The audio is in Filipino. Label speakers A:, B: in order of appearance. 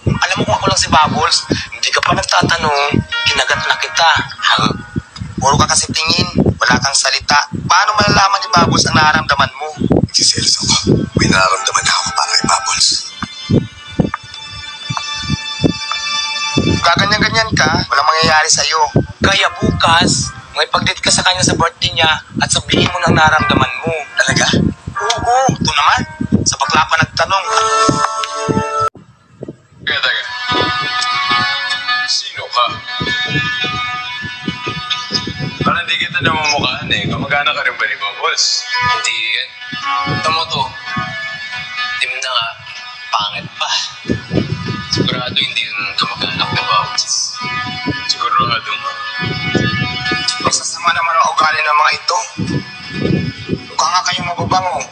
A: Alam mo kung ako lang si Bubbles, hindi ka pa nagtatanong, kinagat na kita. Puro ka kasi tingin, wala kang salita. Paano malalaman ni Bubbles ang nararamdaman mo?
B: Nagsiselos ako. May nararamdaman na ako para kay Bubbles.
A: Gaganyan-ganyan ka, walang mangyayari sa'yo. Kaya bukas, may pag-date ka sa kanya sa birthday niya at sabihin mo ng nararamdaman mo.
B: Talaga?
A: Oo, ito naman. Sa bakla pa nagtanong.
B: Teka. Sino ka? Parang di kita namamukhaan eh. Kamag-anak ka rin ba ni Bubbles?
A: Hindi yan. Tamo to. Dim na nga, pangit pa. Sigurado hindi yun kamag-anak ni Bubbles.
B: Sigurado nga.
A: Masasama naman ang ugali ng mga ito. Mukha nga kayong mababango.